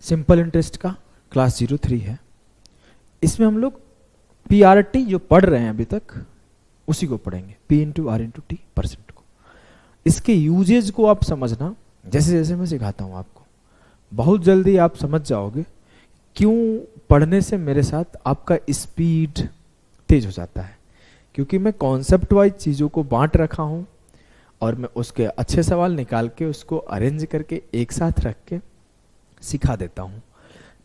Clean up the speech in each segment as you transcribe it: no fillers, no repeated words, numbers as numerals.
Simple interest का class 03 है। इसमें हम लोग पीआरटी जो पढ़ रहे हैं अभी तक उसी को पढ़ेंगे, P into R into T percent को। इसके यूजेज को आप समझना, जैसे जैसे मैं सिखाता हूँ आपको बहुत जल्दी आप समझ जाओगे क्यों पढ़ने से मेरे साथ आपका स्पीड तेज हो जाता है, क्योंकि मैं कॉन्सेप्ट वाइज चीज़ों को बांट रखा हूँ और मैं उसके अच्छे सवाल निकाल के उसको अरेंज करके एक साथ रख के सिखा देता हूँ।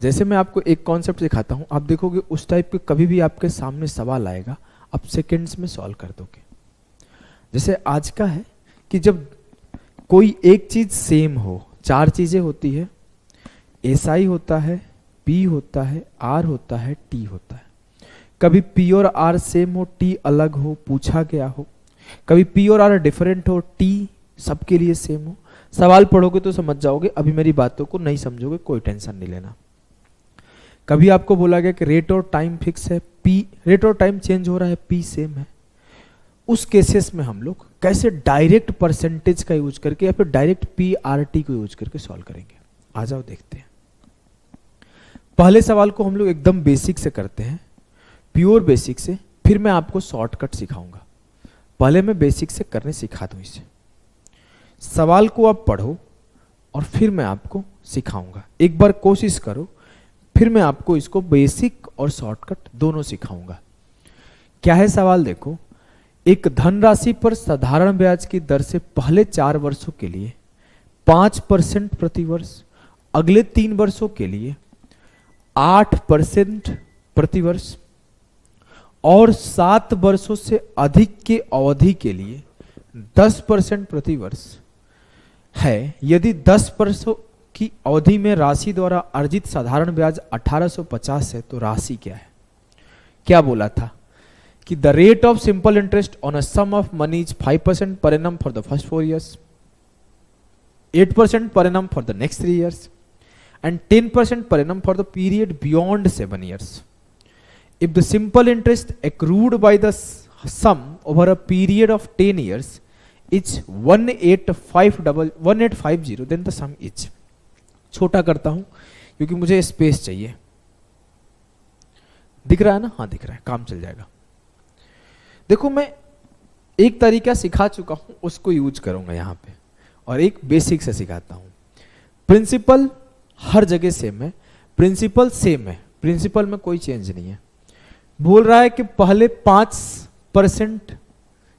जैसे मैं आपको एक कॉन्सेप्ट सिखाता हूँ, आप देखोगे उस टाइप के कभी भी आपके सामने सवाल आएगा आप सेकेंड्स में सॉल्व कर दोगे। जैसे आज का है कि जब कोई एक चीज सेम हो, चार चीजें होती है, एसआई होता है, पी होता है, आर होता है, टी होता है। कभी पी और आर सेम हो, टी अलग हो, पूछा गया हो। कभी पी और आर डिफरेंट हो, टी सबके लिए सेम हो। सवाल पढ़ोगे तो समझ जाओगे, अभी मेरी बातों को नहीं समझोगे कोई टेंशन नहीं लेना। कभी आपको बोला गया कि रेट और टाइम फिक्स है, पी रेट और टाइम चेंज हो रहा है, पी सेम है। उस केसेस में हम लोग कैसे डायरेक्ट परसेंटेज का यूज करके या फिर डायरेक्ट पी आर टी को यूज करके सॉल्व करेंगे। आ जाओ देखते हैं। पहले सवाल को हम लोग एकदम बेसिक से करते हैं, प्योर बेसिक से, फिर मैं आपको शॉर्टकट सिखाऊंगा। पहले मैं बेसिक से करने सिखा दूं इसे। सवाल को आप पढ़ो और फिर मैं आपको सिखाऊंगा। एक बार कोशिश करो, फिर मैं आपको इसको बेसिक और शॉर्टकट दोनों सिखाऊंगा। क्या है सवाल देखो, एक धनराशि पर साधारण ब्याज की दर से पहले 4 वर्षों के लिए 5% प्रति वर्ष, अगले 3 वर्षों के लिए 8% प्रति वर्ष और 7 वर्षों से अधिक के अवधि के लिए 10% प्रति वर्ष है। यदि 10 वर्षों की अवधि में राशि द्वारा अर्जित साधारण ब्याज 1850 है तो राशि क्या है? क्या बोला था कि the rate of simple interest on a sum of money is 5% per annum for the first 4 years, 8% per annum for the next 3 years and 10% per annum for the period beyond 7 years. If the simple interest accrued by the sum over a period of 10 years is 1850, then the sum is. छोटा करता हूं क्योंकि मुझे space चाहिए। दिख रहा है ना? हाँ दिख रहा है, काम चल जाएगा। देखो मैं एक तरीका सिखा चुका हूं, उसको यूज करूंगा यहां पे, और एक बेसिक से सिखाता हूं। प्रिंसिपल हर जगह सेम है, प्रिंसिपल सेम है, प्रिंसिपल में कोई चेंज नहीं है। बोल रहा है कि पहले 5%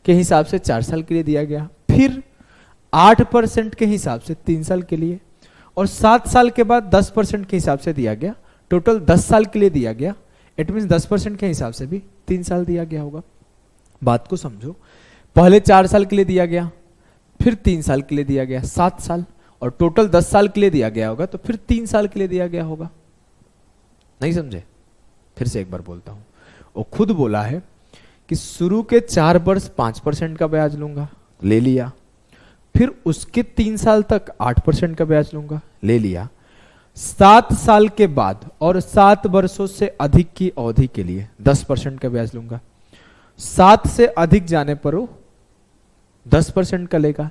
के हिसाब से 4 साल के लिए दिया गया, फिर 8% के हिसाब से 3 साल के लिए, और 7 साल के बाद 10% के हिसाब से दिया गया, टोटल 10 साल के लिए दिया गया। इट मीन्स 10% के हिसाब से भी 3 साल दिया गया होगा। बात को समझो, पहले 4 साल के लिए दिया गया, फिर 3 साल के लिए दिया गया, 7 साल, और टोटल 10 साल के लिए दिया गया होगा, तो फिर 3 साल के लिए दिया गया होगा। नहीं समझे? फिर से एक बार बोलता हूं। वो खुद बोला है कि शुरू के 4 वर्ष 5% का ब्याज लूंगा, ले लिया, फिर उसके 3 साल तक 8% का ब्याज लूंगा, ले लिया, 7 साल के बाद और 7 वर्षों से अधिक की अवधि के लिए 10% का ब्याज लूंगा। 7 से अधिक जाने पर वो 10% का लेगा।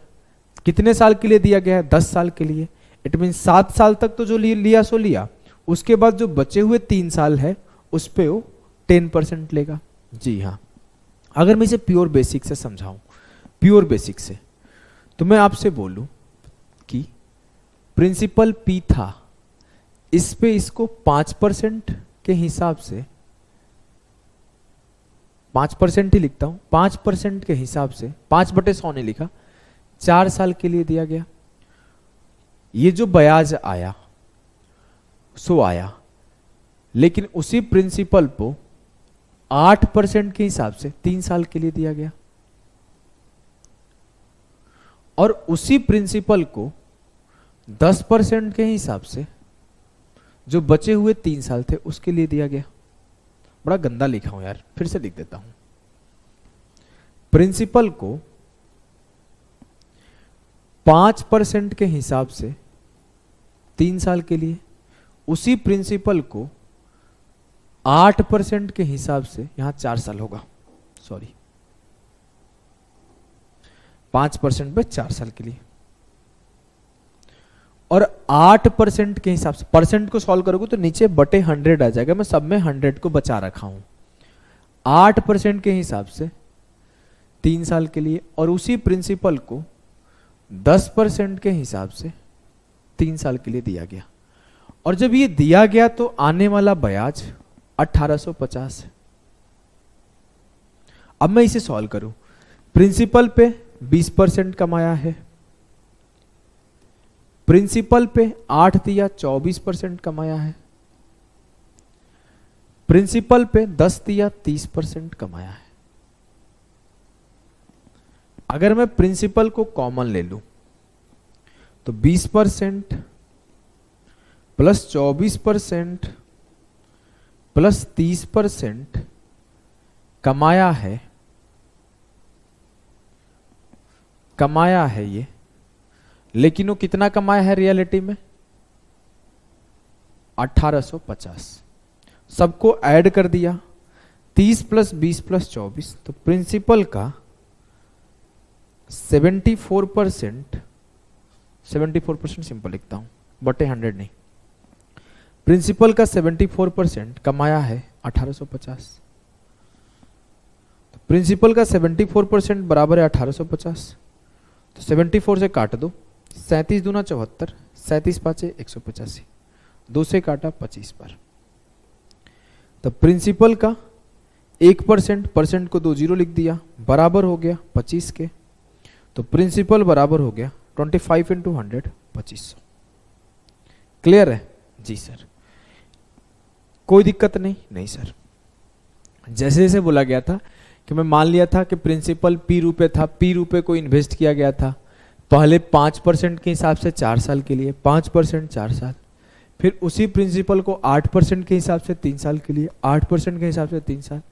कितने साल के लिए दिया गया है? 10 साल के लिए। इट मीन 7 साल तक तो जो लिया सो लिया, उसके बाद जो बचे हुए 3 साल है उस पे वो 10% लेगा। जी हाँ, अगर मैं इसे प्योर बेसिक से समझाऊं, प्योर बेसिक से, तो मैं आपसे बोलूं कि प्रिंसिपल पी था, इस पे इसको 5% के हिसाब से, 5% ही लिखता हूं, 5% के हिसाब से 5/100 नहीं लिखा, 4 साल के लिए दिया गया। ये जो ब्याज आया सो आया, लेकिन उसी प्रिंसिपल को 8% के हिसाब से 3 साल के लिए दिया गया, और उसी प्रिंसिपल को 10% के हिसाब से जो बचे हुए 3 साल थे उसके लिए दिया गया। बड़ा गंदा लिखा हूं यार, फिर से लिख देता हूं। प्रिंसिपल को 5% के हिसाब से 3 साल के लिए, उसी प्रिंसिपल को 8% के हिसाब से, यहां 4 साल होगा, सॉरी, 5% पे 4 साल के लिए, और 8% के हिसाब से, परसेंट को सॉल्व करोगे तो नीचे बटे 100 आ जाएगा, मैं सब में 100 को बचा रखा हूं। 8% के हिसाब से 3 साल के लिए, और उसी प्रिंसिपल को 10% के हिसाब से 3 साल के लिए दिया गया। और जब ये दिया गया तो आने वाला ब्याज 1850 है। अब मैं इसे सॉल्व करूं, प्रिंसिपल पे 20% कमाया है, प्रिंसिपल पे 8 दिया 24% कमाया है, प्रिंसिपल पे 10 दिया 30% कमाया है। अगर मैं प्रिंसिपल को कॉमन ले लूं तो 20% प्लस 24% प्लस 30% कमाया है ये, लेकिन वो कितना कमाया है रियलिटी में? 1850। सबको ऐड कर दिया, 30 प्लस 20 प्लस 24, तो प्रिंसिपल का 74% सिंपल लिखता हूं, बटे 100 नहीं, प्रिंसिपल का 74% कमाया है 1850। तो प्रिंसिपल का 74% बराबर है 1850, तो 74 से काट दो, 37 दूना 74, 37 पाँचे 185, 2 से काटा 25 पर। तो प्रिंसिपल का 1%, परसेंट को 2 जीरो लिख दिया, बराबर हो गया 25 के। तो प्रिंसिपल बराबर हो गया 25 इंटू 100, 2500। क्लियर है? जी सर। कोई दिक्कत नहीं? नहीं सर। जैसे जैसे बोला गया था कि मैं मान लिया था कि प्रिंसिपल P रुपए था, P रुपए को इन्वेस्ट किया गया था पहले 5% के हिसाब से 4 साल के लिए, 5% 4 साल, फिर उसी प्रिंसिपल को 8% के हिसाब से 3 साल के लिए, 8% के हिसाब से 3 साल,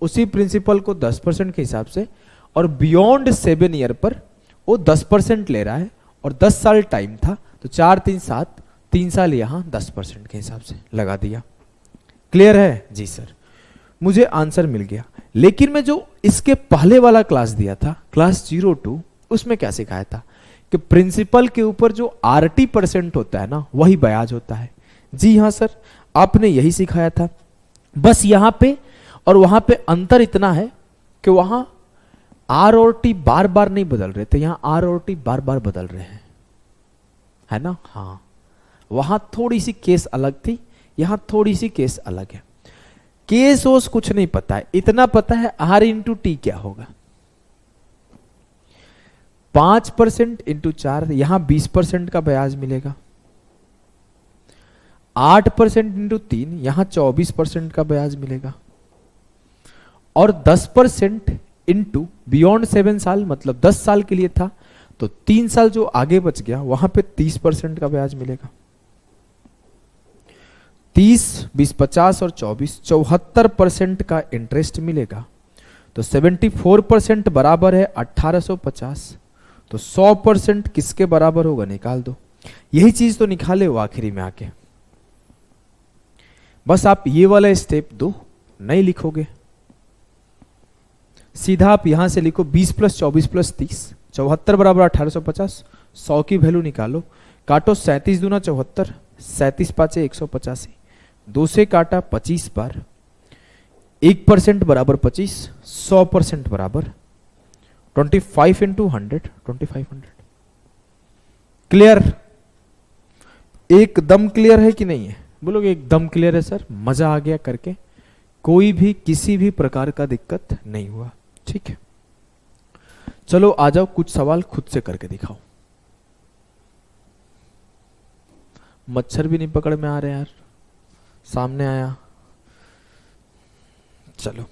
उसी प्रिंसिपल को 10% के हिसाब से, और बियॉन्ड 7 ईयर पर वो 10% ले रहा है, और 10 साल टाइम था, तो 4 3 7, 3 साल यहाँ 10% के हिसाब से लगा दिया। क्लियर है? जी सर। मुझे आंसर मिल गया। लेकिन मैं जो इसके पहले वाला क्लास दिया था, क्लास 02, उसमें क्या सिखाया था कि प्रिंसिपल के ऊपर जो RT% होता है ना, वही ब्याज होता है। जी हाँ सर, आपने यही सिखाया था। बस यहां पे और वहां पे अंतर इतना है कि वहां R और T बार बार नहीं बदल रहे थे, यहां R और T बार बार बदल रहे हैं, है ना? हाँ, वहां थोड़ी सी केस अलग थी, यहां थोड़ी सी केस अलग है। केस ओस कुछ नहीं पता है, इतना पता है R इंटू टी क्या होगा। 5% इंटू 4, यहां 20% का ब्याज मिलेगा। 8% इंटू 3, यहां 24% का ब्याज मिलेगा। और 10% इंटू बियॉन्ड 7 साल, मतलब 10 साल के लिए था, तो 3 साल जो आगे बच गया वहां पे 30% का ब्याज मिलेगा। 30, 20, 50 और 24, 74% का इंटरेस्ट मिलेगा। तो 74% बराबर है 1850, तो 100% किसके बराबर होगा निकाल दो। यही चीज तो निकाले हो आखिरी में आके। बस आप ये वाला स्टेप दो, नहीं लिखोगे, सीधा आप यहां से लिखो 20 प्लस 24 प्लस 30, 74 बराबर 1850, 100 की वैल्यू निकालो, काटो 37 दूना 74, 37 पाँचे 185, 2 से काटा 25 बार, 1% बराबर 25, 100% बराबर 25 इंटू 100, 2500। क्लियर? एकदम क्लियर है कि नहीं है? बोलोगे एकदम क्लियर है सर, मजा आ गया करके, कोई भी किसी भी प्रकार का दिक्कत नहीं हुआ। ठीक है, चलो आ जाओ, कुछ सवाल खुद से करके दिखाओ। मच्छर भी नहीं पकड़ में आ रहे यार, सामने आया। चलो,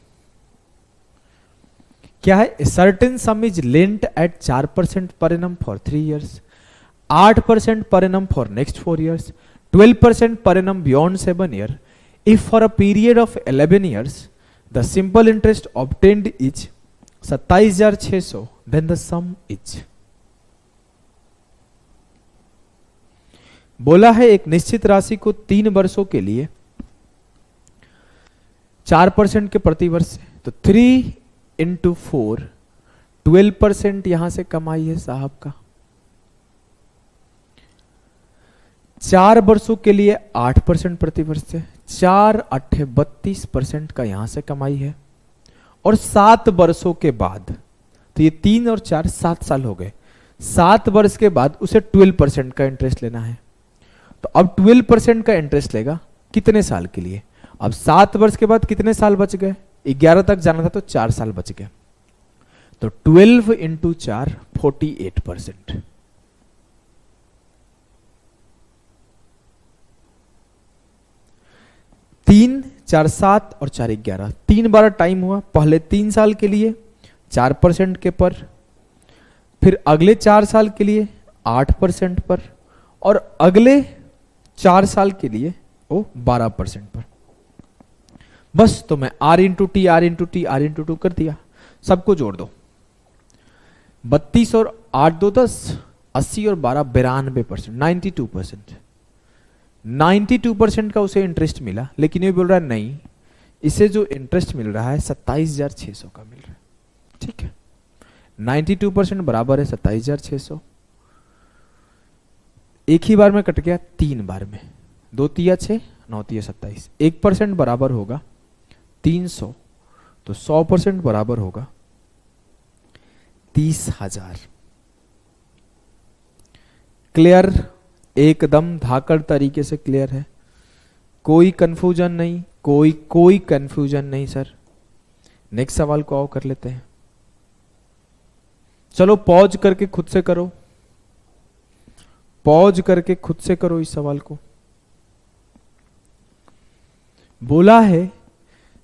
क्या है? Certain sum is lent at 4% per annum for 3 years, 8% per annum for next 4 years, 12% per annum beyond 7 years. If for a period of 11 years, the simple interest obtained is 27,600, then the sum is. बोला है एक निश्चित राशि को 3 वर्षों के लिए 4% के प्रति वर्ष से, तो 3 इंटू 4, 12% यहां से कमाई है साहब का। 4 वर्षों के लिए 8% प्रति वर्ष से, 4×8 32% का यहां से कमाई है। और 7 वर्षों के बाद, तो ये 3 और 4 7 साल हो गए, 7 वर्ष के बाद उसे 12% का इंटरेस्ट लेना है। तो अब 12% का इंटरेस्ट लेगा कितने साल के लिए? अब 7 वर्ष के बाद कितने साल बच गए? 11 तक जाना था तो 4 साल बच गए। तो 12 × 4 48%। 3 4 7 और 4 11, 3 बार टाइम हुआ। पहले 3 साल के लिए 4% के पर, फिर अगले 4 साल के लिए 8% पर, और अगले 4 साल के लिए वो 12% पर। बस तो मैं R × T R × T R × 2 कर दिया। सबको जोड़ दो, 32 और 8 2 10, 80 और 12 92%, 92%। 92% का उसे इंटरेस्ट मिला, लेकिन ये बोल रहा है नहीं, इसे जो इंटरेस्ट मिल रहा है 27,600 का मिल रहा है। ठीक है, 92% बराबर है 27,600। एक ही बार में कट गया, 3 बार में, 2 तिया 6, 9 तिया 27। 1% बराबर होगा 300, तो 100% बराबर होगा 30,000। क्लियर? एकदम धाकड़ तरीके से क्लियर है, कोई कंफ्यूजन नहीं, कोई कंफ्यूजन नहीं सर। नेक्स्ट सवाल को आओ कर लेते हैं। चलो पॉज करके खुद से करो, पॉज करके खुद से करो इस सवाल को। बोला है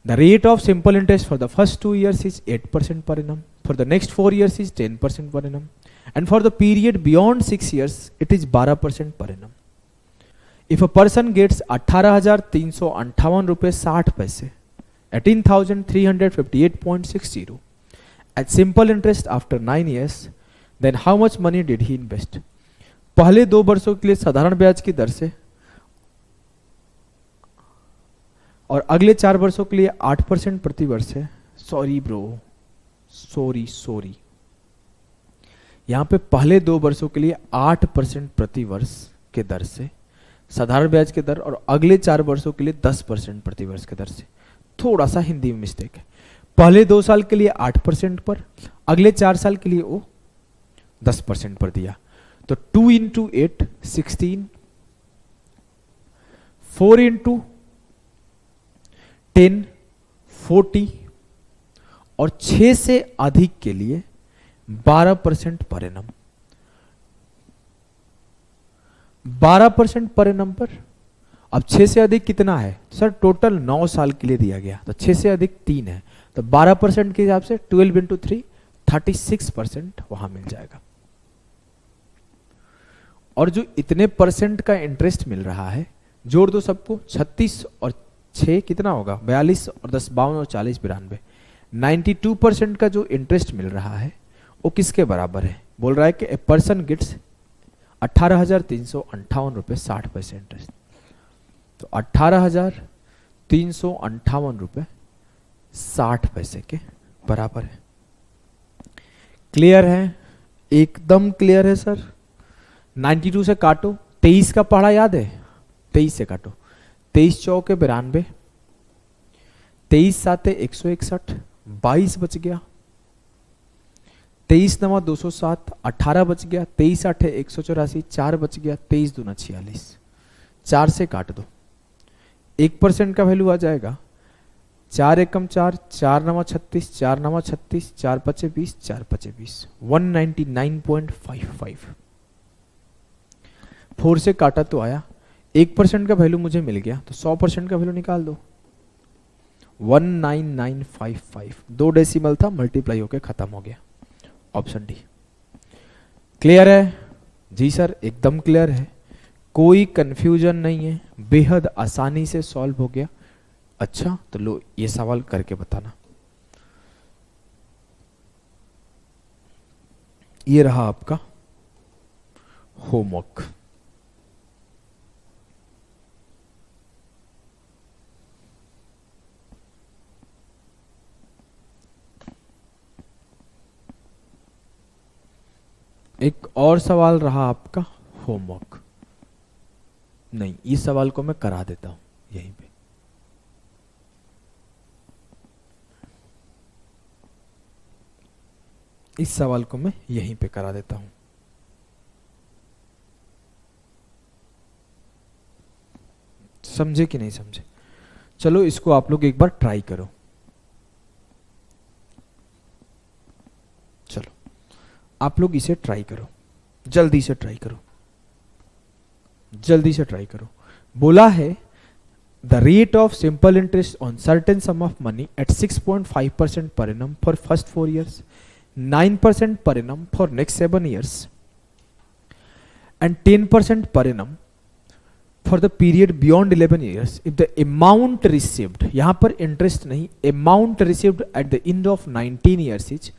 the rate of simple interest for the first 2 years is 8% per annum, for the next 4 years is 10% per annum, and for the period beyond 6 years it is 12% per annum. If a person gets 18,358 रुपए 60 पैसे, 18,358.60 at simple interest after 9 years, then how much money did he invest? पहले 2 वर्षों के लिए साधारण ब्याज की दर से और अगले 4 वर्षों के लिए 8% प्रति वर्ष है। सॉरी ब्रो, सॉरी, यहां पे पहले 2 वर्षों के लिए 8% प्रति वर्ष के दर से साधारण ब्याज के दर, और अगले 4 वर्षों के लिए 10% प्रति वर्ष के दर से। थोड़ा सा हिंदी में मिस्टेक है, पहले 2 साल के लिए 8% पर, अगले 4 साल के लिए वो 10% पर दिया। तो 2 × 8 16, 4 × 10 40, और 6 से अधिक के लिए 12% पर एनम। 12% पर एनम पर। अब 6 से अधिक कितना है सर? टोटल 9 साल के लिए दिया गया, तो 6 से अधिक 3 है, तो 12% के हिसाब से 12 × 3 36% वहां मिल जाएगा। और जो इतने परसेंट का इंटरेस्ट मिल रहा है, जोड़ दो सबको, 36 और 6 कितना होगा? 42 और 10 52 और 40 92। 92% का जो इंटरेस्ट मिल रहा है वो किसके बराबर है? बोल रहा है कि ए पर्सन गेट्स 18,358 रुपए 60 पैसे इंटरेस्ट। तो 18,358 रुपए 60 पैसे के बराबर है। क्लियर है? एकदम क्लियर है सर। 92 से काटो, 23 का पढ़ा याद है? 23 से काटो, 23 चौके 92, 23 साते 161, 22 बच गया, 23 9 207, 18 बच गया, 23 8 184, 4 बच गया, 23 दूना 46, 4 से काट दो, 1% का वैल्यू आ जाएगा, 4 एकम 4, 4 9 36, 4 9 36, 4 5 20, 4 5 20, 199.55। 4 से काटा तो आया, 1% का वैल्यू मुझे मिल गया, तो 100% का वैल्यू निकाल दो, 19955। 2 डेसिमल था, मल्टीप्लाई होके खत्म हो गया। Option D. क्लियर है? जी सर एकदम क्लियर है, कोई कंफ्यूजन नहीं है, बेहद आसानी से सॉल्व हो गया। अच्छा तो लो ये सवाल करके बताना। ये रहा आपका होमवर्क। एक और सवाल रहा आपका होमवर्क। नहीं, इस सवाल को मैं करा देता हूं यहीं पे। इस सवाल को मैं यहीं पे करा देता हूं। समझे कि नहीं समझे? चलो इसको आप लोग एक बार ट्राई करो। चलो आप लोग इसे ट्राई करो, जल्दी से ट्राई करो, जल्दी से ट्राई करो। बोला है the rate of simple interest on certain some of money at 6.5% per annum for first 4 years, 9% per annum for next 7 years and 10% per annum for the period beyond 11 years if the amount received, यहां पर interest नहीं, amount received at the end of 19 years is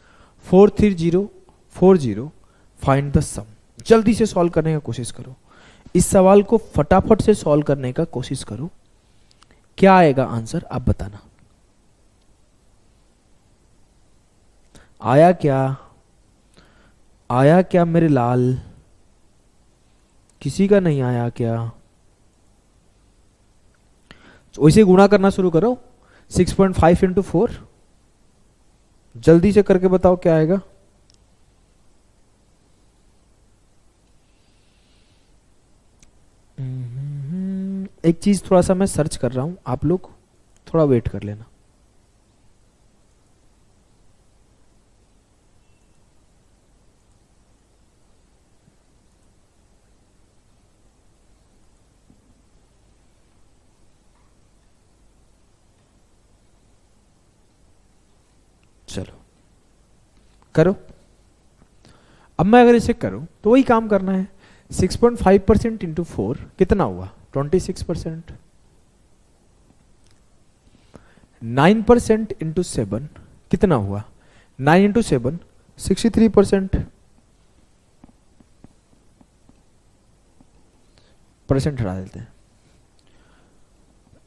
43040, find the sum। जल्दी से solve करने का कोशिश करो, इस सवाल को फटाफट से सॉल्व करने का कोशिश करो। क्या आएगा आंसर आप बताना। आया क्या? आया क्या मेरे लाल? किसी का नहीं आया क्या? वैसे गुणा करना शुरू करो, 6.5 इंटू 4, जल्दी से करके बताओ क्या आएगा। एक चीज थोड़ा सा मैं सर्च कर रहा हूं, आप लोग थोड़ा वेट कर लेना। चलो करो। अब मैं अगर इसे करूं तो वही काम करना है। 6.5% इंटू 4 कितना हुआ? 26%। 9% इंटू 7 कितना हुआ? 9 इंटू 7 63%। परसेंट हटा देते हैं।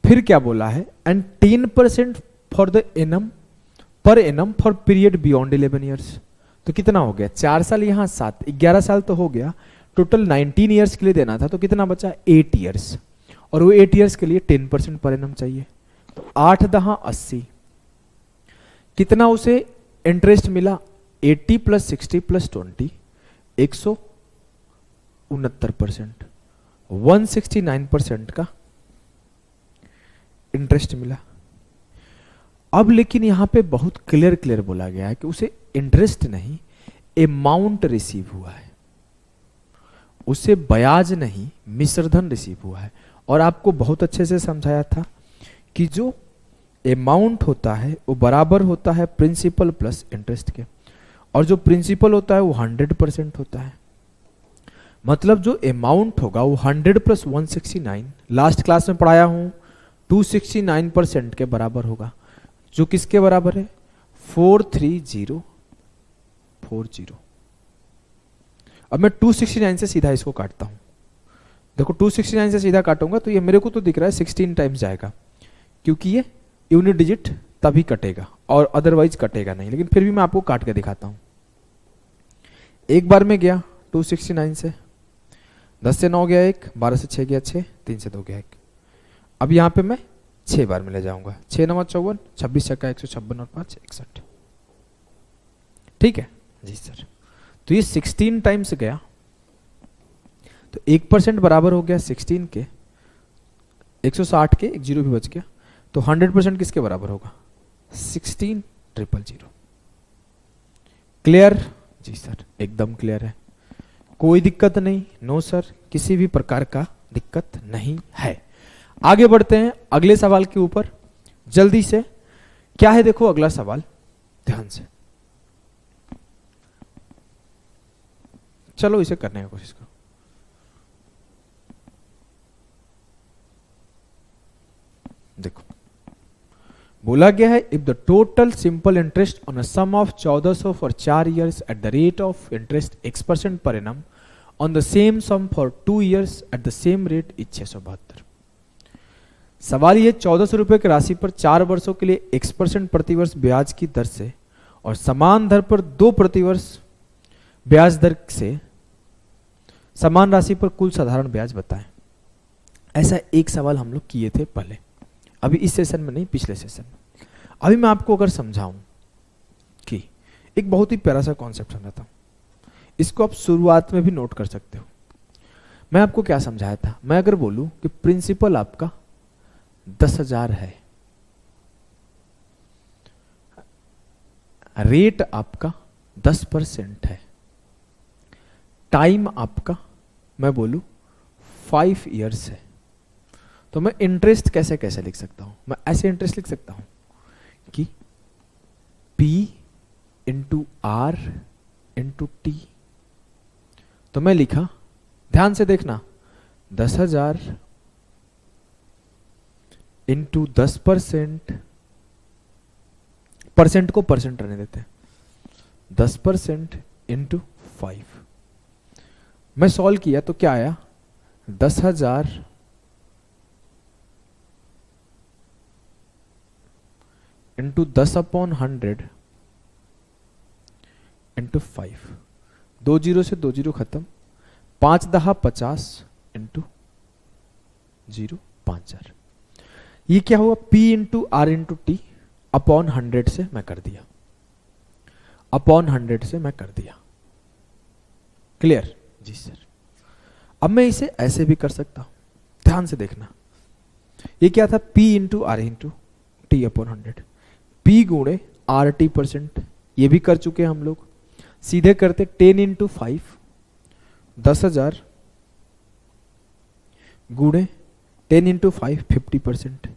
फिर क्या बोला है? एंड 10% फॉर द एनम पर annum for period beyond 11 years. तो कितना हो गया? 4 साल यहाँ 7, 11 साल तो हो गया। टोटल 19 ईयर्स के लिए देना था, तो कितना बचा? 8 ईयर्स। और वो 8 ईयर्स के लिए 10% पर एनम चाहिए। तो 8 दहा 80, कितना उसे इंटरेस्ट मिला? 80 प्लस 60 प्लस 20, 169%। 169% का इंटरेस्ट मिला। अब लेकिन यहां पे बहुत क्लियर बोला गया है कि उसे इंटरेस्ट नहीं, अमाउंट रिसीव हुआ है, उसे ब्याज नहीं मिश्रधन रिसीव हुआ है। और आपको बहुत अच्छे से समझाया था कि जो अमाउंट होता है वो बराबर होता है प्रिंसिपल प्लस इंटरेस्ट के, और जो प्रिंसिपल होता है वो 100% होता है। मतलब जो अमाउंट होगा वो 100 प्लस 169, लास्ट क्लास में पढ़ाया हूं, 269% के बराबर होगा, जो किसके बराबर है? 43040। अब मैं 269 से सीधा इसको काटता हूं। देखो 269 से सीधा काटूंगा तो ये मेरे को तो दिख रहा है 16 टाइम्स जाएगा, क्योंकि ये यूनिट डिजिट तभी कटेगा और अदरवाइज कटेगा नहीं। लेकिन फिर भी मैं आपको काट के दिखाता हूं। एक बार में गया 269 से, 10 से 9 गया 1, 12 से 6 गया 6, 3 से 2 गया 1। अब यहां पे मैं 6 बार में ले जाऊंगा। 6 9 54, 26 छक्का 156 और 5 61। ठीक है जी सर। तो ये 16 टाइम्स गया, तो 1% बराबर हो गया 16 के, 160 के, एक जीरो भी बच गया। तो 100% किसके बराबर होगा? 16000। क्लियर जी सर? एकदम क्लियर है, कोई दिक्कत नहीं। नो सर, किसी भी प्रकार का दिक्कत नहीं है। आगे बढ़ते हैं अगले सवाल के ऊपर जल्दी से। क्या है देखो अगला सवाल, ध्यान से चलो इसे करने की कोशिश करो। देखो बोला गया है if the total simple interest on a sum of 1400 for 4 years at the rate of interest x% per annum on the same sum for 2 years at the same rate is 672। सवाल ये 1400 रुपए की राशि पर 4 वर्षों के लिए x% प्रतिवर्ष ब्याज की दर से और समान दर पर 2 प्रतिवर्ष ब्याज दर से समान राशि पर कुल साधारण ब्याज बताएं। ऐसा एक सवाल हम लोग किए थे पहले, अभी इस सेशन में नहीं, पिछले सेशन में। अभी मैं आपको अगर समझाऊं कि एक बहुत ही प्यारा सा कॉन्सेप्ट समझाता हूं, इसको आप शुरुआत में भी नोट कर सकते हो। मैं आपको क्या समझाया था, मैं अगर बोलूं कि प्रिंसिपल आपका 10,000 है, रेट आपका 10% है, टाइम आपका मैं बोलूं 5 इयर्स है, तो मैं इंटरेस्ट कैसे कैसे लिख सकता हूं? मैं ऐसे इंटरेस्ट लिख सकता हूं कि P into R into T. तो मैं लिखा, ध्यान से देखना, 10,000 इंटू 10%, परसेंट को परसेंट रहने देते हैं, 10% इंटू 5। मैं सॉल्व किया तो क्या आया, 10,000 इंटू 10/100 इंटू 5, 2 जीरो से 2 जीरो खत्म, 5 10 50 इंटू 0 5,000। ये क्या हुआ, P into R into T upon 100 से मैं कर दिया, अपॉन 100 से मैं कर दिया। क्लियर? जी सर। अब मैं इसे ऐसे भी कर सकता हूं, ध्यान से देखना। ये क्या था, P into R into T upon 100, P गुणे आर टी %, ये भी कर चुके हैं हम लोग। सीधे करते 10 इंटू 5, 10,000 गुणे 10 इंटू 5 50%,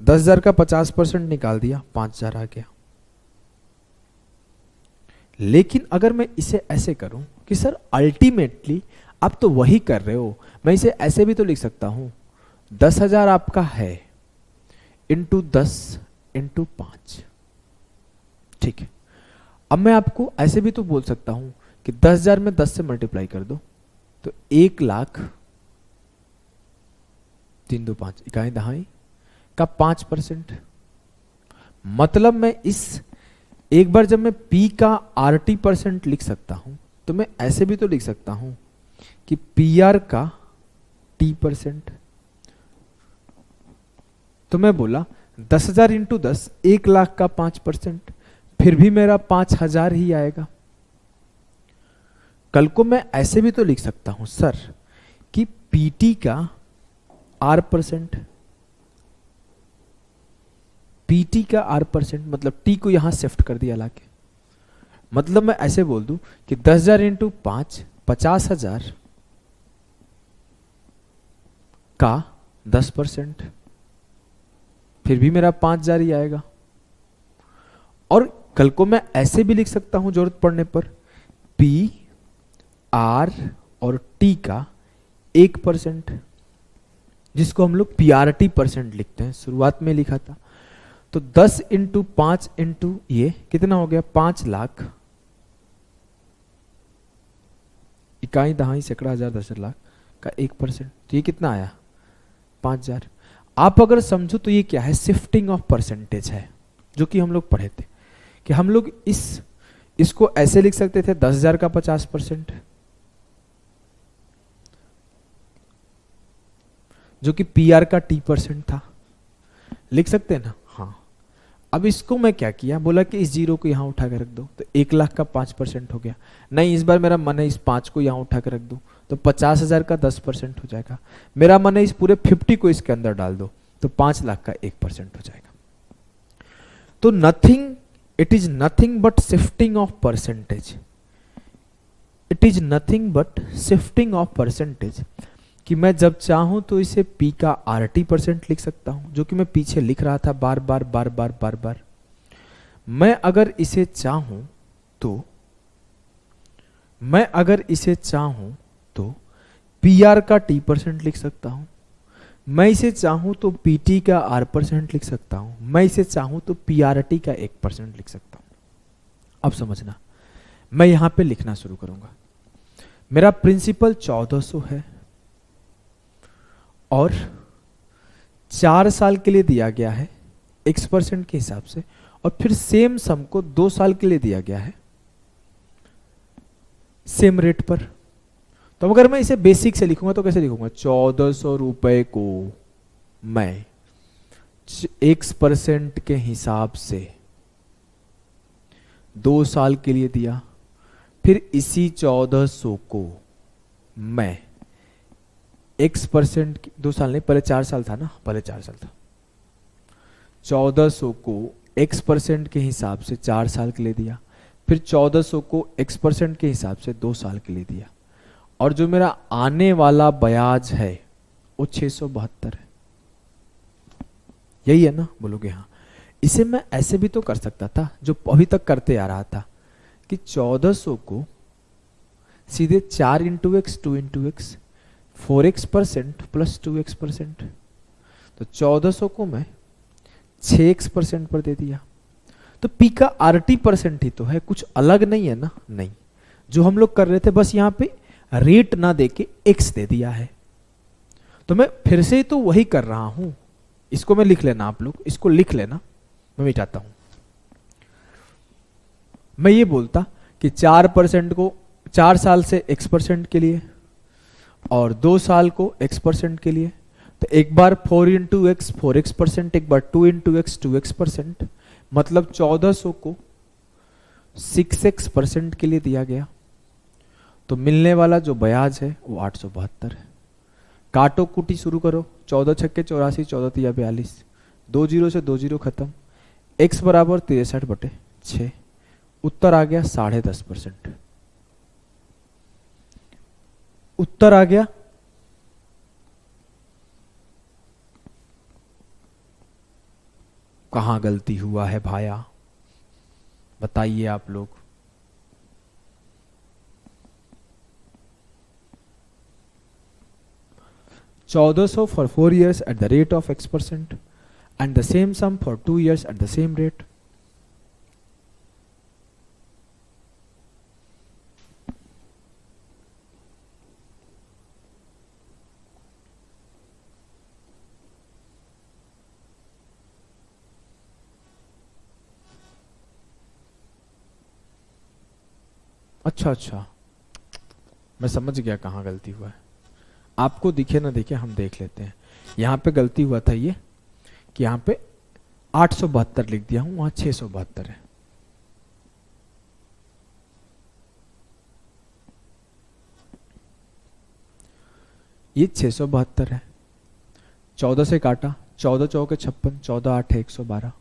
10,000 का 50% निकाल दिया, 5,000 आ गया। लेकिन अगर मैं इसे ऐसे करूं कि सर अल्टीमेटली आप तो वही कर रहे हो, मैं इसे ऐसे भी तो लिख सकता हूं, 10,000 आपका है इंटू 10 इंटू 5। ठीक है, अब मैं आपको ऐसे भी तो बोल सकता हूं कि 10,000 में 10 से मल्टीप्लाई कर दो तो 1,00,000 3 2 5 इकाई दहाई का 5%। मतलब मैं इस एक बार जब मैं P का RT% लिख सकता हूं तो मैं ऐसे भी तो लिख सकता हूं कि PR का T%। तो मैं बोला 10,000 इंटू 10, 1,00,000 का 5%, फिर भी मेरा 5,000 ही आएगा। कल को मैं ऐसे भी तो लिख सकता हूं सर कि PT का R%, PT का R%, मतलब T को यहां शिफ्ट कर दिया लाके, मतलब मैं ऐसे बोल दूं कि 10,000 इंटू 5 50,000 का 10%, फिर भी मेरा 5,000 ही आएगा। और कल को मैं ऐसे भी लिख सकता हूं जरूरत पड़ने पर, P R और T का 1%, जिसको हम लोग PRT% लिखते हैं, शुरुआत में लिखा था। तो 10 इंटू 5 इंटू ये कितना हो गया, 5,00,000 इकाई दहाई सैकड़ा हजार 10,00,000 का 1%, तो ये कितना आया, 5,000। आप अगर समझो तो ये क्या है, शिफ्टिंग ऑफ परसेंटेज है, जो कि हम लोग पढ़े थे कि हम लोग इसको ऐसे लिख सकते थे, 10,000 का 50%, जो कि PR का T% था, लिख सकते हैं ना। हाँ, अब इसको मैं क्या किया, बोला कि इस जीरो को यहां उठा कर रख दो, तो 1,00,000 का 5% हो गया। नहीं, इस बार मेरा मन है इस 5 को यहां उठा कर रख दो, तो 50,000 का 10% हो जाएगा। मेरा मन है इस पूरे 50 को इसके अंदर डाल दो, तो 5,00,000 का 1% हो जाएगा। तो nothing, it is nothing but shifting of percentage, it is nothing but shifting of percentage, कि मैं जब चाहूं तो इसे P का RT% लिख सकता हूं, जो कि मैं पीछे लिख रहा था बार बार बार बार बार बार। मैं अगर इसे चाहूं तो PR का T% लिख सकता हूं, मैं इसे चाहूं तो PT का R% लिख सकता हूं, मैं इसे चाहूं तो PRT का 1% लिख सकता हूं। अब समझना, मैं यहां पे लिखना शुरू करूंगा। मेरा प्रिंसिपल 1400 है और 4 साल के लिए दिया गया है X% के हिसाब से, और फिर सेम सम को 2 साल के लिए दिया गया है सेम रेट पर। तो अगर मैं इसे बेसिक से लिखूंगा तो कैसे लिखूंगा, 1400 रुपए को मैं x% के हिसाब से 2 साल के लिए दिया, फिर इसी 1400 को मैं x%, 2 साल नहीं, पहले 4 साल था ना, पहले 4 साल था, 1400 को x% के हिसाब से 4 साल के लिए दिया, फिर 1400 को x% के हिसाब से 2 साल के लिए दिया, और जो मेरा आने वाला ब्याज है वो 672 है। यही है ना, बोलोगे हाँ। इसे मैं ऐसे भी तो कर सकता था जो अभी तक करते आ रहा था कि 1400 को सीधे 4 into x 2 into x 4x% plus 2x%, तो 1400 को मैं 6x% पर दे दिया। तो P का RT% ही तो है, कुछ अलग नहीं है ना, नहीं। जो हम लोग कर रहे थे बस यहाँ पे रेट ना देके x दे दिया है, तो मैं फिर से तो वही कर रहा हूं। इसको मैं लिख लेना, आप लोग इसको लिख लेना, मैं मिटाता हूं। मैं ये बोलता कि 4% को 4 साल से x% के लिए और 2 साल को x% के लिए, तो एक बार 4 इंटू एक्स 4x%, एक बार 2 इंटू एक्स 2x%, मतलब 1400 को 6x% के लिए दिया गया। तो मिलने वाला जो ब्याज है वो 872 है। काटो कुटी शुरू करो, 14 छक्के 84, 14 तिया 42, 2 जीरो से 2 जीरो खत्म, x बराबर 63/6, उत्तर आ गया 10.5%। उत्तर आ गया कहां गलती हुआ है भाया, बताइए आप लोग। $1400 for 4 years at the rate of x% and the same sum for 2 years at the same rate. अच्छा, मैं समझ गया कहाँ गलती हुआ है। आपको दिखे ना दिखे हम देख लेते हैं। यहाँ पे गलती हुआ था ये कि यहाँ पे 872 लिख दिया हूं, वहां 672 है। ये 672 है, 14 से काटा, 14 चौके 56, 14 8 112,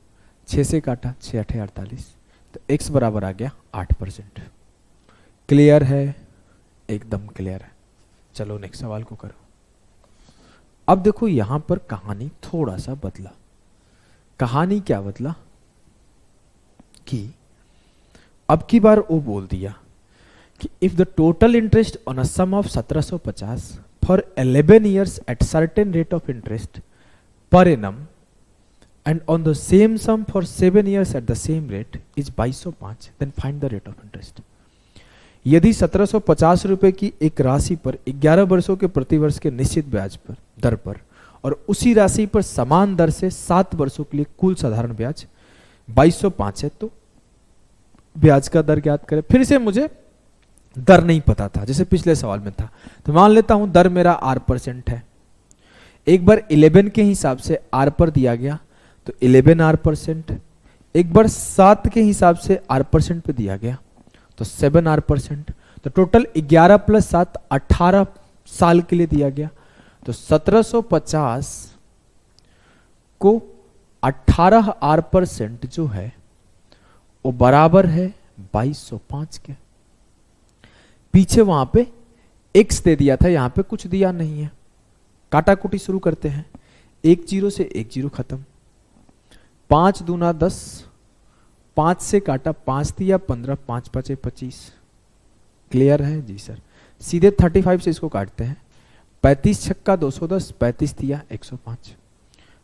6 से काटा 6 8 48, तो x बराबर आ गया 8%। क्लियर है, एकदम क्लियर है। चलो नेक्स्ट सवाल को करो। अब देखो यहां पर कहानी थोड़ा सा बदला। कहानी क्या बदला कि अब की बार वो बोल दिया कि if the total interest on a sum of 1750 for 11 years at certain rate of interest per annum and on the same sum for 7 years at the same rate is 2205, then find the rate of interest। यदि 1750 रुपए की एक राशि पर 11 वर्षों के प्रतिवर्ष के निश्चित ब्याज पर दर पर और उसी राशि पर समान दर से 7 वर्षों के लिए कुल साधारण ब्याज 2205 है, तो ब्याज का दर ज्ञात करें। फिर से मुझे दर नहीं पता था जैसे पिछले सवाल में था, तो मान लेता हूं दर मेरा R% है। एक बार 11 के हिसाब से R पर दिया गया तो 11 R%, एक बार 7 के हिसाब से R% पे दिया गया तो 7 R%, तो टोटल 11 प्लस 7 18 साल के लिए दिया गया। तो 1750 को 18 R% जो है वो बराबर है 2205 के। पीछे वहां पे x दे दिया था, यहां पे कुछ दिया नहीं है। काटा कुटी शुरू करते हैं, 1 0 से 1 0 खत्म, 5 दूना 10, 5 से काटा 5 दिया 15, 5 5 25। क्लियर है जी सर। सीधे 35 से इसको काटते हैं, 35 छक्का 210, 35 दिया 105,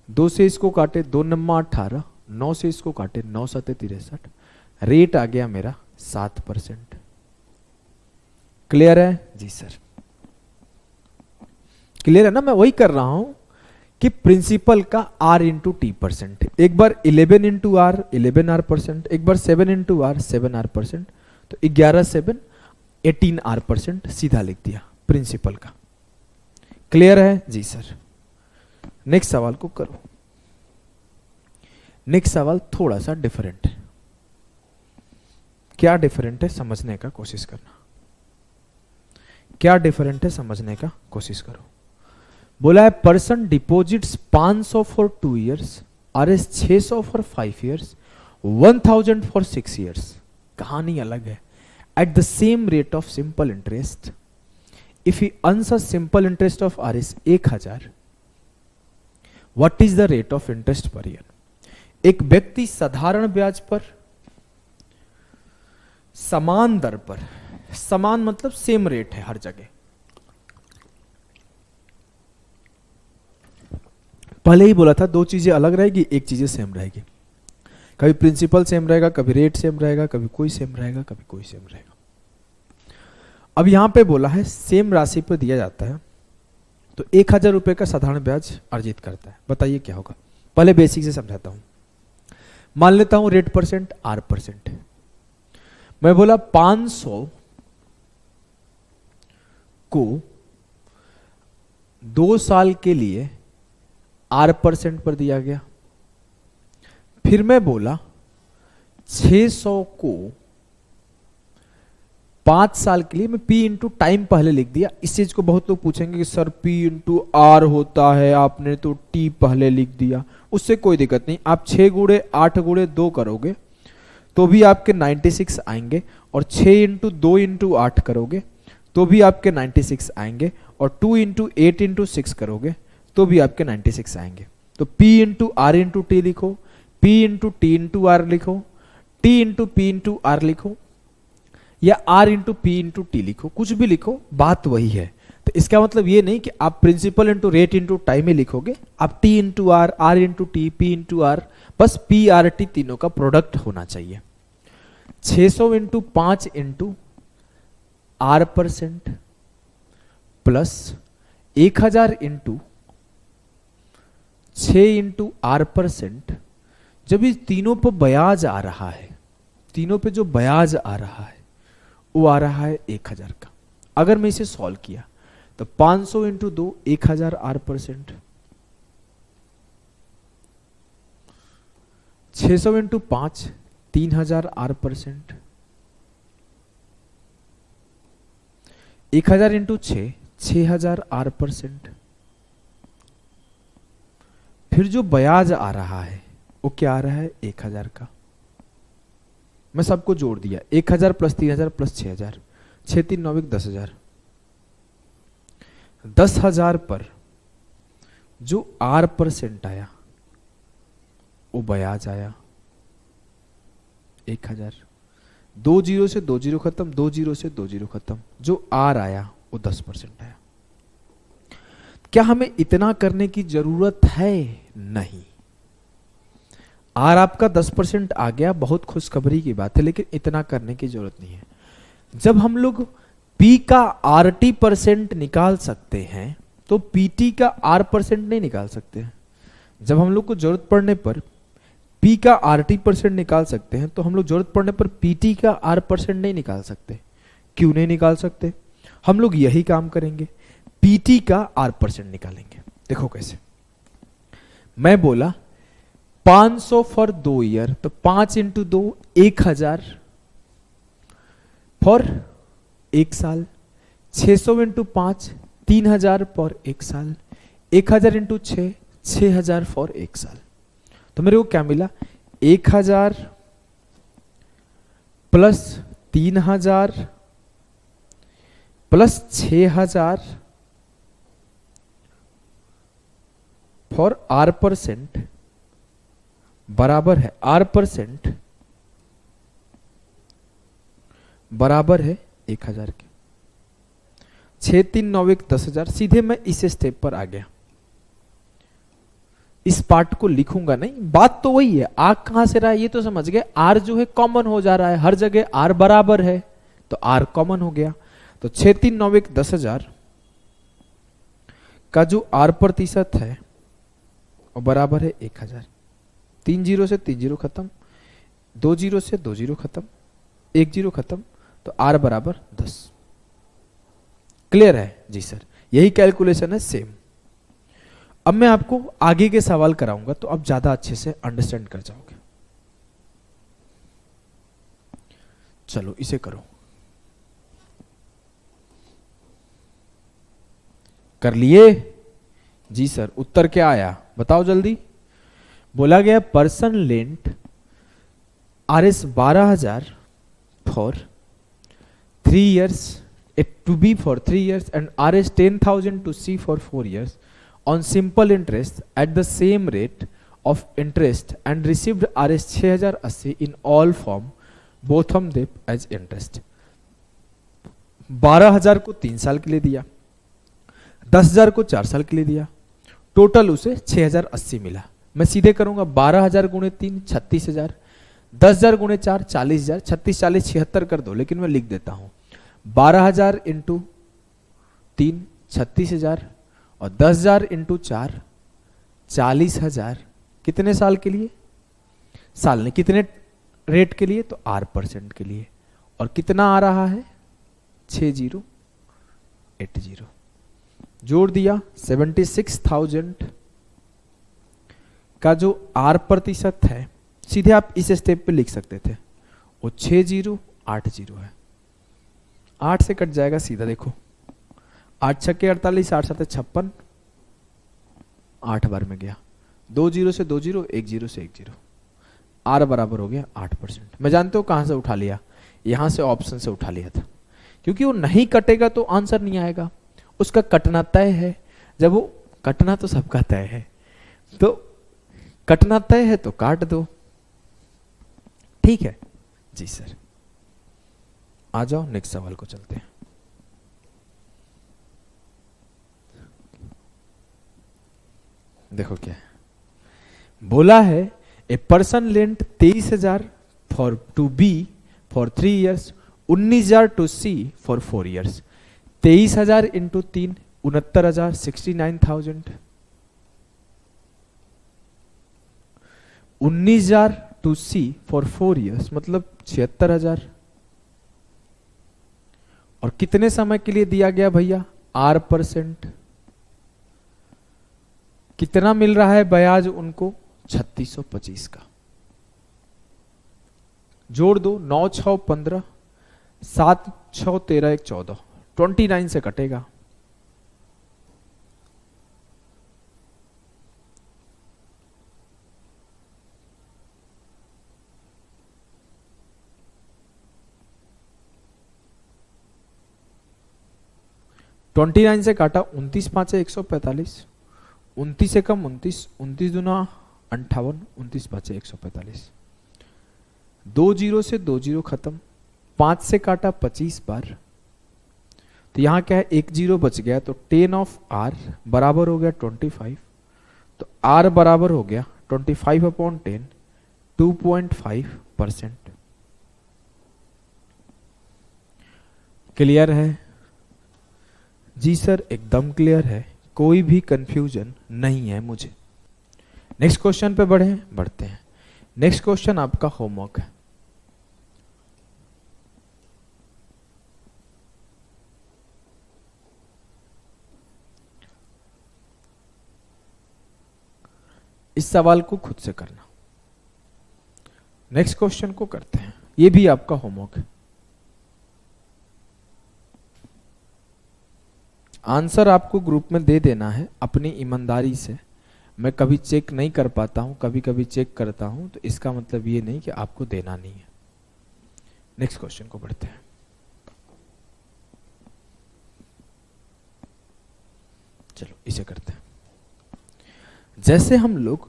2 से इसको काटे 2 नम्मा 18, 9 से इसको काटे 9 7 63, रेट आ गया मेरा 7%। क्लियर है जी सर। क्लियर है ना, मैं वही कर रहा हूं कि प्रिंसिपल का R इंटू T%, एक बार 11 इंटू R 11R%, एक बार 7 इंटू R 7R%, तो 11 7 18R%, सीधा लिख दिया। प्रिंसिपल का। क्लियर है जी सर। नेक्स्ट सवाल को करो। नेक्स्ट सवाल थोड़ा सा डिफरेंट है। क्या डिफरेंट है समझने का कोशिश करना। क्या डिफरेंट है समझने का कोशिश करो। बोला है person deposits 500 for 2 years, RS 600 for 5 years, 1000 for 6 years. कहानी अलग है। Eight the same rate of simple interest, if he earns a simple interest of RS 1000, what is the rate of interest per year. एक व्यक्ति साधारण ब्याज पर समान दर पर, समान मतलब सेम रेट है हर जगह, पहले ही बोला था दो चीजें अलग रहेगी, एक चीजें सेम रहेगी। कभी प्रिंसिपल सेम रहेगा, कभी रेट सेम रहेगा, कभी कोई सेम रहेगा, कभी कोई सेम रहेगा। अब यहां पे बोला है सेम राशि पर दिया जाता है तो 1000 रुपए का साधारण ब्याज अर्जित करता है। बताइए क्या होगा। पहले बेसिक से समझाता हूं। मान लेता हूं रेट परसेंट R%। मैं बोला 500 को 2 साल के लिए R% पर दिया गया। फिर मैं बोला 600 को 5 साल के लिए, मैं P इंटू टाइम पहले लिख दिया। इस चीज को बहुत लोग पूछेंगे कि सर P इंटू R होता है, आपने तो T पहले लिख दिया। उससे कोई दिक्कत नहीं, आप 6 गुणे 8 गुणे 2 करोगे तो भी आपके 96 आएंगे, और 6 इंटू 2 इंटू 8 करोगे तो भी आपके 96 आएंगे, और 2 इंटू 8 इंटू 6 करोगे तो भी आपके 96 आएंगे। तो P into R into T लिखो, P into T into R लिखो, T into P into R लिखो, या R into P into T लिखो, कुछ भी लिखो, बात वही है। तो इसका मतलब ये नहीं कि आप principal into rate into time ही लिखोगे, आप T into R, R into T, P into R, बस PRT तीनों का प्रोडक्ट होना चाहिए। 600 into 5 into R% plus 1000 into 6 into R%। जब इस तीनों पर ब्याज आ रहा है, तीनों पे जो ब्याज आ रहा है वो आ रहा है 1000 का। अगर मैं इसे सॉल्व किया तो 500 into 2 1000 R%, 600 into 5 3000 R%, 1000 into 6 6000 R%। फिर जो ब्याज आ रहा है वो क्या आ रहा है 1000 का। मैं सबको जोड़ दिया, 1000 प्लस 3000 प्लस 6000, 6 3 9 10,000। 10,000 पर जो R% आया वो ब्याज आया 1000। 2 जीरो से 2 जीरो खत्म, 2 जीरो से 2 जीरो खत्म, जो R आया वो 10% आया। क्या हमें इतना करने की जरूरत है? नहीं। R आपका 10% आ गया, बहुत खुशखबरी की बात है, लेकिन इतना करने की जरूरत नहीं है। जब हम लोग P का RT% निकाल सकते हैं तो PT का R% नहीं निकाल सकते हैं। जब हम लोग को जरूरत पड़ने पर P का RT% निकाल सकते हैं तो हम लोग जरूरत पड़ने पर PT का R% नहीं निकाल सकते। क्यों नहीं निकाल सकते? हम लोग यही काम करेंगे, PT का R% निकालेंगे। देखो कैसे। मैं बोला 500 फॉर 2 ईयर, तो 5 इंटू 2 1000 फॉर 1 साल, 600 इंटू 5 3000 फॉर 1 साल, 1000 इंटू 6 6000 फॉर 1 साल। तो मेरे को क्या मिला? 1000 प्लस 3000 प्लस 6000 फॉर R% बराबर है, R% बराबर है 1000 के। 6 3 9 1 10,000। सीधे मैं इस स्टेप पर आ गया। इस पार्ट को लिखूंगा नहीं, बात तो वही है। आ कहां से रहा है ये तो समझ गए। R जो है कॉमन हो जा रहा है, हर जगह R बराबर है तो R कॉमन हो गया। तो 6 3 9 1 10,000 का जो R% है वो बराबर है 1000। 3 जीरो से 3 जीरो खत्म, 2 जीरो से 2 जीरो खत्म, 1 जीरो खत्म, तो R बराबर 10। क्लियर है जी सर, यही कैलकुलेशन है सेम। अब मैं आपको आगे के सवाल कराऊंगा तो आप ज्यादा अच्छे से अंडरस्टैंड कर जाओगे। चलो इसे करो, कर लिए जी सर। उत्तर क्या आया बताओ जल्दी। बोला गया person lent RS 12,000 for 3 years, to B for 3 years and RS 10,000 to C for 4 years on simple interest at the same rate of interest and received RS 6,080 in all form both of them as interest। 12,000 को 3 साल के लिए दिया, 10,000 को 4 साल के लिए दिया, टोटल उसे 6,080 मिला। मैं सीधे करूंगा 12,000 गुणे 3 36,000, 10,000 गुणे 4 40,000, 36 40 76 कर दो, लेकिन मैं लिख देता हूं 12,000 इंटू 3 36,000 और 10,000 इंटू 4 40,000। कितने साल के लिए? साल ने कितने रेट के लिए? तो R% के लिए। और कितना आ रहा है? 6080। जोड़ दिया 76,000 का जो R% है, सीधे आप इस स्टेप पे लिख सकते थे, वो 6080 है। 8 से कट जाएगा सीधा, देखो 8 छक्के 48, 8 7 56, 8 बार में गया, 2 0 से 2 0, 1 0 से 1 0, R बराबर हो गया 8%। मैं जानते हो कहां से उठा लिया? यहां से ऑप्शन से उठा लिया था, क्योंकि वो नहीं कटेगा तो आंसर नहीं आएगा, उसका कटना तय है। जब वो कटना तो सबका तय है, तो कटना तय है तो काट दो, ठीक है जी सर। आ जाओ नेक्स्ट सवाल को चलते हैं। देखो क्या है, बोला है a person lent 23,000 for to B for 3 years, 19,000 to C for 4 years। 23,000 into 3 69,000, 69,000, 19,000 to C for 4 years मतलब 76,000। और कितने समय के लिए दिया गया भैया? R%। कितना मिल रहा है ब्याज उनको? 3625 का। जोड़ दो 9 6 15, 7 6 13 1 14, 29 से कटेगा। ट्वेंटी 29 से काटा 29 5 145, 29 से कम 29, 29 दूना 58, 29 5 145, 2 0 से 2 0 खत्म, 5 से काटा 25 बार, तो यहां क्या है? 1 0 बच गया, तो 10 ऑफ R बराबर हो गया 25, तो R बराबर हो गया 25/10, 2.5%। क्लियर है जी सर? एकदम क्लियर है, कोई भी कंफ्यूजन नहीं है मुझे। नेक्स्ट क्वेश्चन पे बढ़ते हैं। नेक्स्ट क्वेश्चन आपका होमवर्क है। इस सवाल को खुद से करना। नेक्स्ट क्वेश्चन को करते हैं, ये भी आपका होमवर्क है। आंसर आपको ग्रुप में दे देना है अपनी ईमानदारी से। मैं कभी चेक नहीं कर पाता हूं, कभी कभी चेक करता हूं, तो इसका मतलब ये नहीं कि आपको देना नहीं है। नेक्स्ट क्वेश्चन को बढ़ते हैं। चलो इसे करते हैं। जैसे हम लोग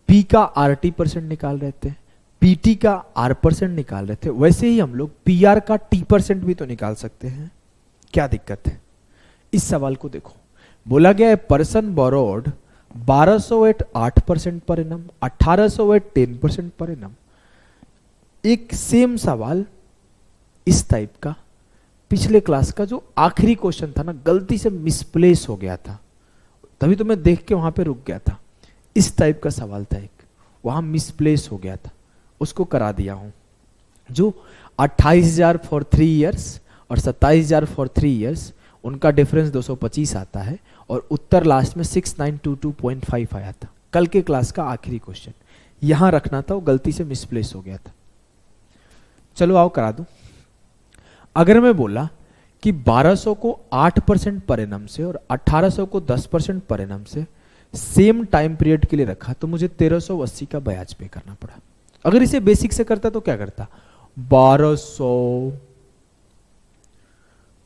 P का RT% निकाल रहे थे, PT का R% निकाल रहे थे, वैसे ही हम लोग PR का T% भी तो निकाल सकते हैं। क्या दिक्कत है? इस सवाल को देखो, बोला गया है person borrowed 1200 eight 8% per annum, 1800 eight 10% per annum. एक सेम सवाल इस टाइप का पिछले क्लास का जो आखिरी क्वेश्चन था ना, गलती से मिसप्लेस हो गया था, तभी तो मैं देख के वहां पे रुक गया था। इस टाइप का सवाल था एक, वहां मिसप्लेस हो गया था, उसको करा दिया हूं। जो 28,000 फॉर 3 years और 27,000 फॉर 3 years उनका डिफरेंस 225 आता है और उत्तर लास्ट में 6922.5 आया था। कल के क्लास का आखिरी क्वेश्चन यहां रखना था, वो गलती से मिसप्लेस हो गया था। चलो आओ करा दूं। अगर मैं बोला कि 1200 को 8% पर एनम से और 1800 को 10% पर एनम से सेम टाइम पीरियड के लिए रखा, तो मुझे 1380 का ब्याज पे करना पड़ा। अगर इसे बेसिक से करता तो क्या करता, 1200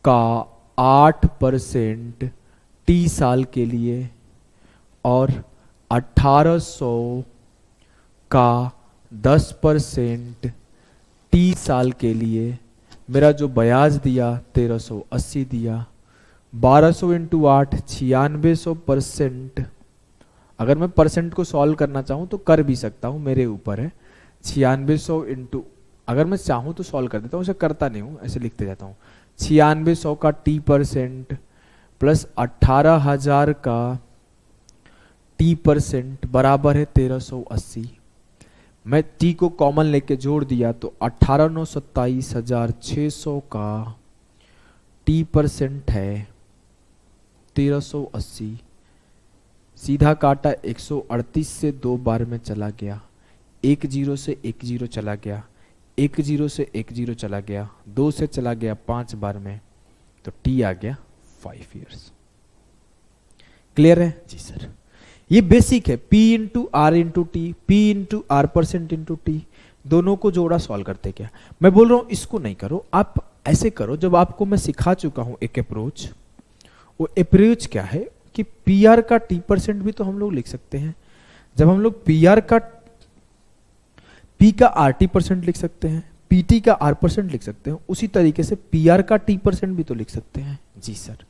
का 8% टी साल के लिए और 1800 का 10% टी साल के लिए, मेरा जो ब्याज दिया 1380 दिया। 1200 इंटू 8 9600%। अगर मैं परसेंट को सॉल्व करना चाहूं तो कर भी सकता हूं, मेरे ऊपर है। 9600 इंटू, अगर मैं चाहूं तो सॉल्व कर देता हूं, उसे करता नहीं हूं, ऐसे लिखते जाता हूं। 9600 का टी परसेंट प्लस 18000 का टी परसेंट बराबर है 1380। मैं टी को कॉमन लेके जोड़ दिया तो 18,27,600 का टी परसेंट है 1380। सीधा काटा 138 से 2 बार में चला गया, 1 0 से 1 0 चला गया, 1 0 से 1 0 चला गया, 2 से चला गया 5 बार में, तो टी आ गया 5 इयर्स। क्लियर है जी सर? ये बेसिक है। P into R into T, P into R percent into T, दोनों को जोड़ा सॉल्व करते क्या। मैं बोल रहा हूं इसको नहीं करो, आप ऐसे करो। जब आपको मैं सिखा चुका हूं एक अप्रोच, वो अप्रोच क्या है कि PR का T परसेंट भी तो हम लोग लिख सकते हैं। जब हम लोग PR का P का RT परसेंट लिख सकते हैं, PT का R परसेंट लिख सकते हैं, उसी तरीके से PR का T परसेंट भी तो लिख सकते हैं। जी सर,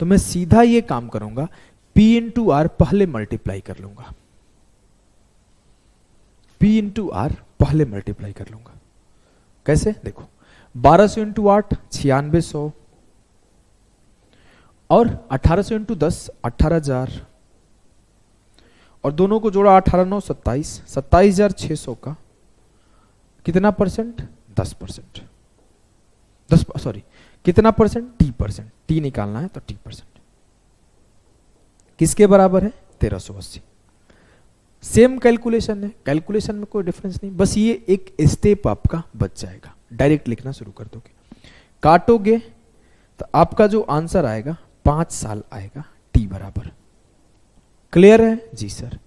तो मैं सीधा ये काम करूंगा, P इंटू आर पहले मल्टीप्लाई कर लूंगा, P इंटू आर पहले मल्टीप्लाई कर लूंगा। कैसे देखो, 1200 इंटू 8 9600 और 1800 इंटू 10 18000 और दोनों को जोड़ा 18 9 27 27600 का कितना परसेंट, 10%। 10 सॉरी कितना परसेंट, टी परसेंट। टी निकालना है तो टी परसेंट किसके बराबर है, 1380। सेम कैलकुलेशन है, कैलकुलेशन में कोई डिफरेंस नहीं, बस ये एक स्टेप आपका बच जाएगा। डायरेक्ट लिखना शुरू कर दोगे, काटोगे तो आपका जो आंसर आएगा 5 साल आएगा, टी बराबर। क्लियर है जी सर?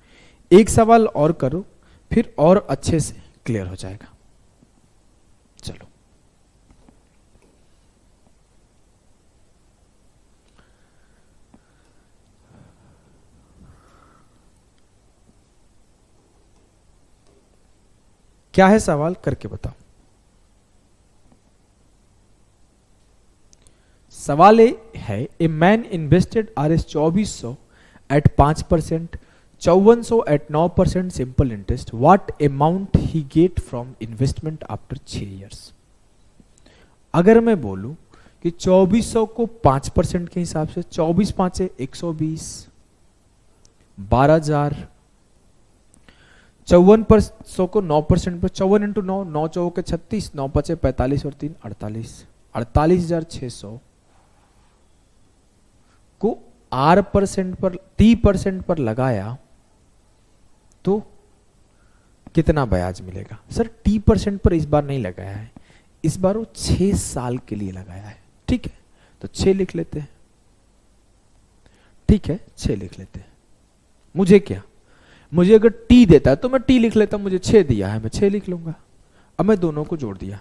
एक सवाल और करो, फिर और अच्छे से क्लियर हो जाएगा। चलो क्या है सवाल, करके बताओ। सवाल है, a man invested RS 2400 at 5%, 5400 at 9% simple interest, what amount he get from investment after 6 years. अगर मैं बोलूं कि 2400 को 5% के हिसाब से, 24 5 120, 12000, 5400 को 9% पर, 54 इंटू 9, 9 चौके 36, 9 पचे 45 और 3 48, 48,600 को R परसेंट पर, T परसेंट पर लगाया तो कितना ब्याज मिलेगा। सर T परसेंट पर इस बार नहीं लगाया है, इस बार वो 6 साल के लिए लगाया है। ठीक है, तो 6 लिख लेते हैं। ठीक है, 6 लिख लेते हैं। मुझे क्या, मुझे अगर T देता है तो मैं T लिख लेता, मुझे 6 दिया है मैं 6 लिख लूंगा। अब मैं दोनों को जोड़ दिया,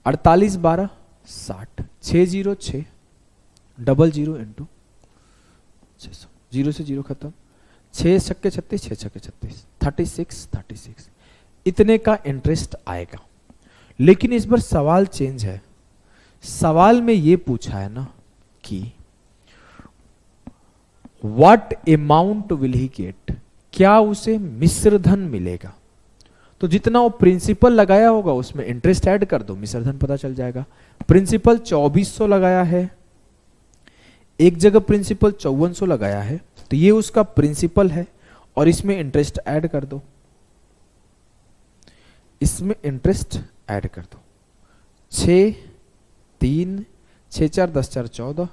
48 12 60, 6 0 6 00 इंटू 600, 0 से 0 खत्म, 6 छक्के 36, 6 छक्के 36, 36 इतने का इंटरेस्ट आएगा। लेकिन इस बार सवाल चेंज है। सवाल में ये पूछा है ना कि what amount will he get, क्या उसे मिश्र धन मिलेगा। तो जितना वो प्रिंसिपल लगाया होगा उसमें इंटरेस्ट ऐड कर दो, मिश्र धन पता चल जाएगा। प्रिंसिपल 2400 लगाया है, एक जगह प्रिंसिपल 5400 लगाया है, तो ये उसका प्रिंसिपल है और इसमें इंटरेस्ट ऐड कर दो, इसमें इंटरेस्ट ऐड कर दो। 6 3 6 4 10 4 14,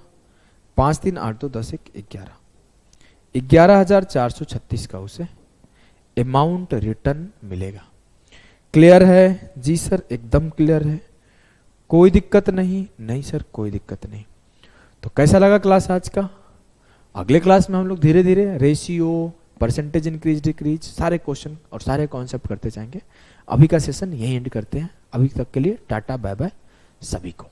5 3 8 2 10 1 11, 11,436 का उसे अमाउंट रिटर्न मिलेगा। क्लियर है जी सर? एकदम क्लियर है, कोई दिक्कत नहीं? नहीं सर कोई दिक्कत नहीं। तो कैसा लगा क्लास आज का? अगले क्लास में हम लोग धीरे धीरे रेशियो, परसेंटेज इंक्रीज डिक्रीज, सारे क्वेश्चन और सारे कॉन्सेप्ट करते जाएंगे। अभी का सेशन यही एंड करते हैं। अभी तक के लिए टाटा बाय बाय सभी को।